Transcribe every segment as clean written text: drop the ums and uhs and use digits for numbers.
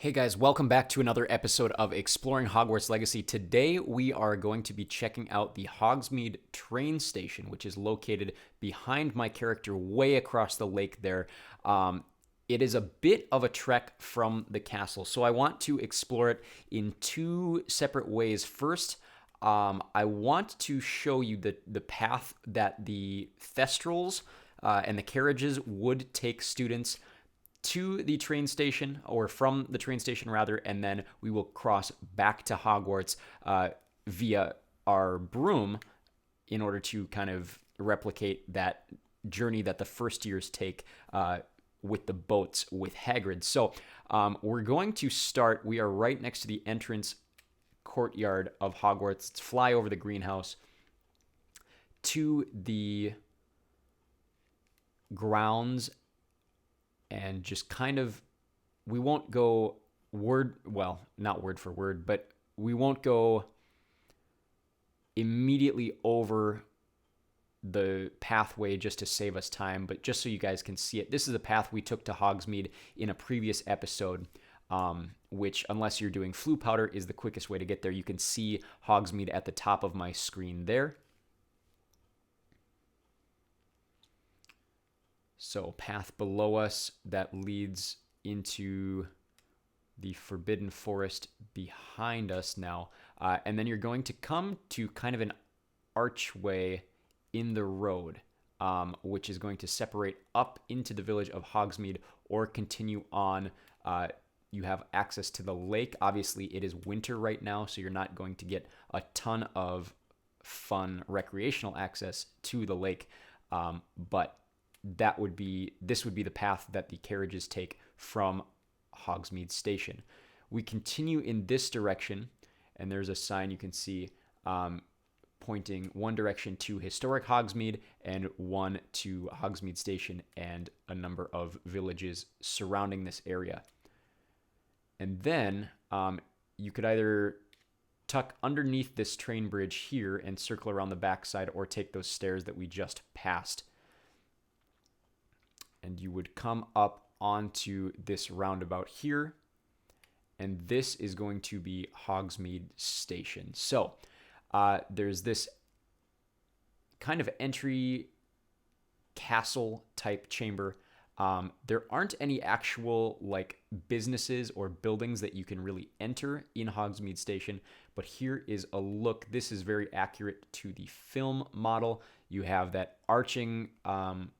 Hey guys, welcome back to another episode of Exploring Hogwarts Legacy. Today we are going to be checking out the Hogsmeade train station, which is located behind my character way across the lake there. It is a bit of a trek from the castle, so I want to explore it in two separate ways. First, I want to show you the path that the Thestrals and the carriages would take students to the train station, or from the train station rather, and then we will cross back to Hogwarts via our broom in order to kind of replicate that journey that the first years take with the boats with Hagrid. So we're going to start. We are right next to the entrance courtyard of Hogwarts. Let's fly over the greenhouse to the grounds and just kind of, we won't go not word for word, but we won't go immediately over the pathway just to save us time, but just so you guys can see it. This is the path we took to Hogsmeade in a previous episode, which, unless you're doing Floo powder, is the quickest way to get there. You can see Hogsmeade at the top of my screen there. So path below us that leads into the Forbidden Forest behind us now. And then you're going to come to kind of an archway in the road, which is going to separate up into the village of Hogsmeade or continue on. You have access to the lake. Obviously, it is winter right now, so you're not going to get a ton of fun recreational access to the lake, but this would be the path that the carriages take from Hogsmeade Station. We continue in this direction, and there's a sign you can see pointing one direction to historic Hogsmeade and one to Hogsmeade Station and a number of villages surrounding this area. And then you could either tuck underneath this train bridge here and circle around the backside, or take those stairs that we just passed. And you would come up onto this roundabout here, and this is going to be Hogsmeade Station. So there's this kind of entry castle type chamber. There aren't any actual businesses or buildings that you can really enter in Hogsmeade Station, but here is a look. This is very accurate to the film model. You have that arching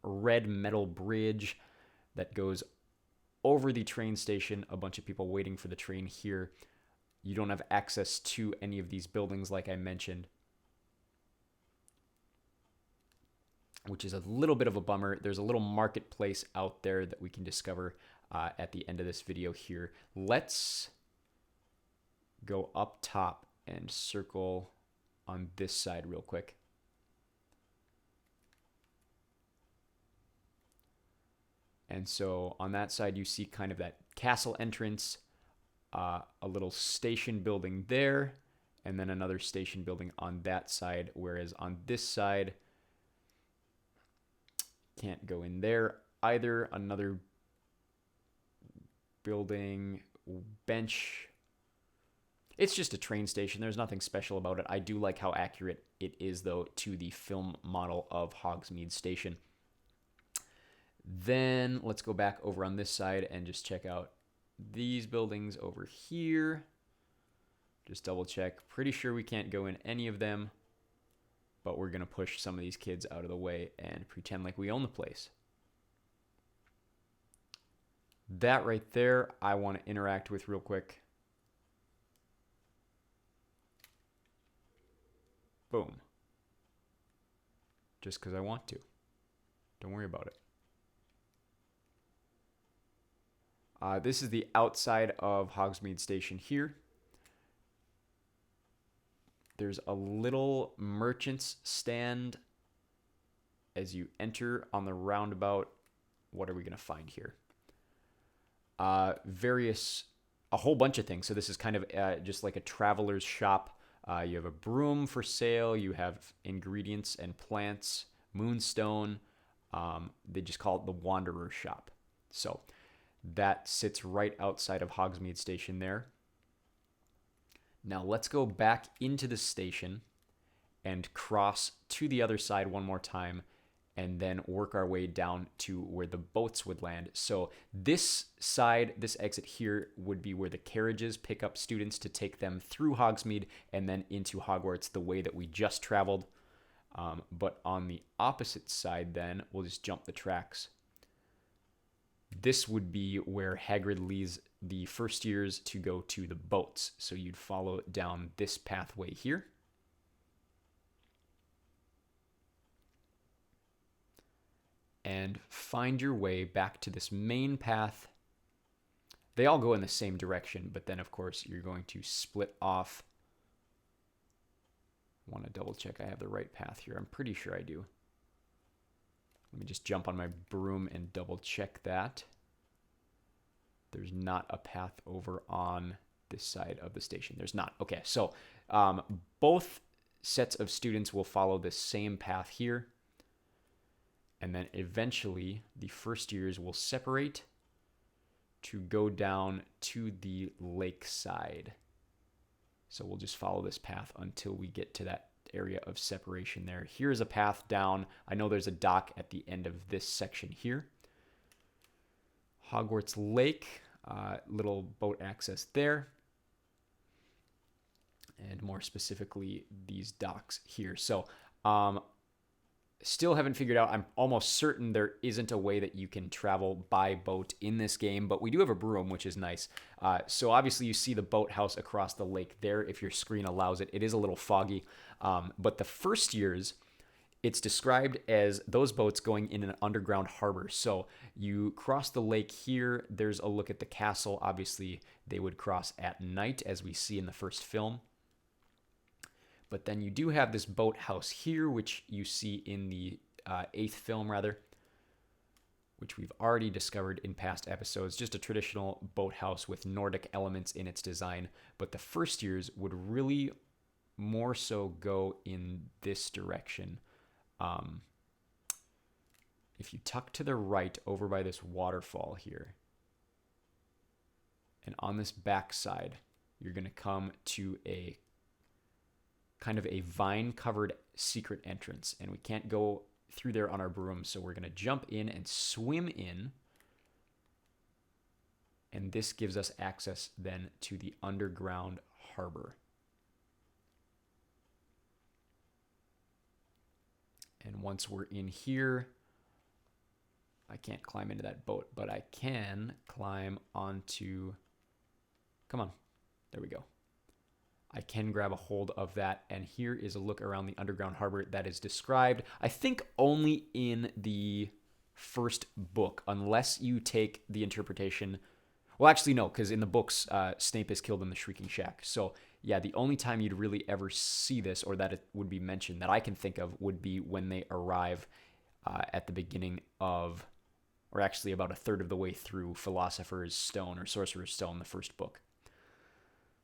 red metal bridge that goes over the train station. A bunch of people waiting for the train here. You don't have access to any of these buildings like I mentioned, which is a little bit of a bummer. There's a little marketplace out there that we can discover at the end of this video here. Let's go up top and circle on this side real quick. And so on that side, you see kind of that castle entrance, a little station building there, and then another station building on that side. Whereas on this side, can't go in there either. Another building, bench. It's just a train station. There's nothing special about it. I do like how accurate it is, though, to the film model of Hogsmeade Station. Then let's go back over on this side and just check out these buildings over here. Just double check. Pretty sure we can't go in any of them, but we're going to push some of these kids out of the way and pretend like we own the place. That right there, I want to interact with real quick. Boom. Just because I want to. Don't worry about it. This is the outside of Hogsmeade Station here. There's a little merchant's stand as you enter on the roundabout. What are we going to find here? A whole bunch of things. So this is kind of just like a traveler's shop. You have a broom for sale. You have ingredients and plants, moonstone. They just call it the Wanderer Shop. So That sits right outside of Hogsmeade Station there. Now let's go back into the station and cross to the other side one more time, and then work our way down to where the boats would land. So this side, this exit here, would be where the carriages pick up students to take them through Hogsmeade and then into Hogwarts the way that we just traveled. But on the opposite side then, we'll just jump the tracks. This would be where Hagrid leads the first years to go to the boats. So you'd follow down this pathway here. And find your way back to this main path. They all go in the same direction, but then of course you're going to split off. I want to double check I have the right path here. I'm pretty sure I do. Let me just jump on my broom and double check that. There's not a path over on this side of the station. There's not. Okay, so both sets of students will follow the same path here. And then eventually the first years will separate to go down to the lakeside. So we'll just follow this path until we get to that area of separation there. Here's a path down. I know there's a dock at the end of this section here. Hogwarts Lake, little boat access there. And more specifically, these docks here. So, still haven't figured out. I'm almost certain there isn't a way that you can travel by boat in this game, but we do have a broom, which is nice. So obviously you see the boathouse across the lake there if your screen allows it. It is a little foggy, but the first years, it's described as those boats going in an underground harbor. So you cross the lake here. There's a look at the castle. Obviously, they would cross at night, as we see in the first film. But then you do have this boathouse here, which you see in the 8th film, rather, which we've already discovered in past episodes. Just a traditional boathouse with Nordic elements in its design. But the first years would really more so go in this direction. If you tuck to the right over by this waterfall here, and on this back side, you're going to come to a kind of a vine-covered secret entrance, and we can't go through there on our broom, so we're going to jump in and swim in, and this gives us access then to the underground harbor. And once we're in here, I can't climb into that boat, but I can climb onto, come on, there we go. I can grab a hold of that, and here is a look around the underground harbor that is described, I think, only in the first book, unless you take the interpretation. Well, actually, no, because in the books, Snape is killed in the Shrieking Shack. So, yeah, the only time you'd really ever see this, or that it would be mentioned that I can think of, would be when they arrive at the beginning of, or actually about a third of the way through Philosopher's Stone or Sorcerer's Stone, the first book.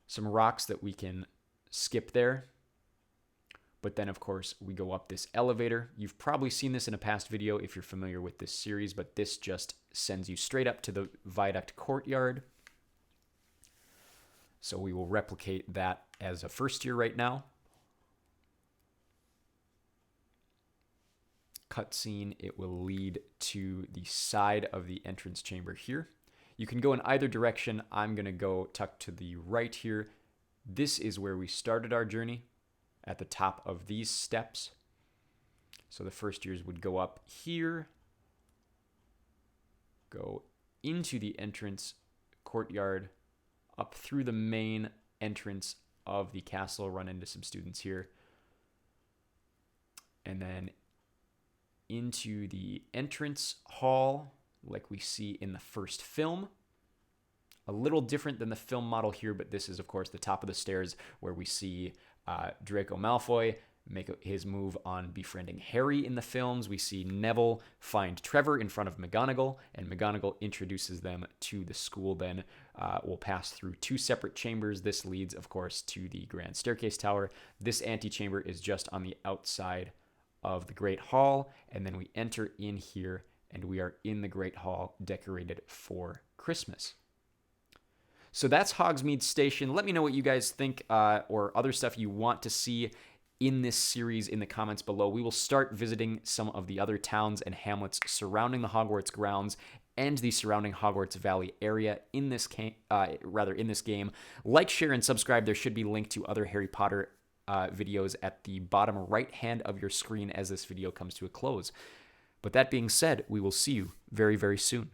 Some rocks that we can skip there. But then, of course, we go up this elevator. You've probably seen this in a past video if you're familiar with this series, but this just sends you straight up to the Viaduct Courtyard. So we will replicate that as a first year right now. Cutscene, it will lead to the side of the entrance chamber here. You can go in either direction. I'm going to go tuck to the right here. This is where we started our journey, at the top of these steps. So the first years would go up here, go into the entrance courtyard, up through the main entrance of the castle, run into some students here, and then into the entrance hall, like we see in the first film. A little different than the film model here, but this is, of course, the top of the stairs where we see Draco Malfoy make his move on befriending Harry in the films. We see Neville find Trevor in front of McGonagall, and McGonagall introduces them to the school then. We'll pass through two separate chambers. This leads, of course, to the Grand Staircase Tower. This antechamber is just on the outside of the Great Hall, and then we enter in here and we are in the Great Hall decorated for Christmas. So that's Hogsmeade Station. Let me know what you guys think or other stuff you want to see in this series in the comments below. We will start visiting some of the other towns and hamlets surrounding the Hogwarts grounds and the surrounding Hogwarts Valley area in this game. Like, share, and subscribe. There should be a link to other Harry Potter videos at the bottom right hand of your screen as this video comes to a close. But that being said, we will see you very, very soon.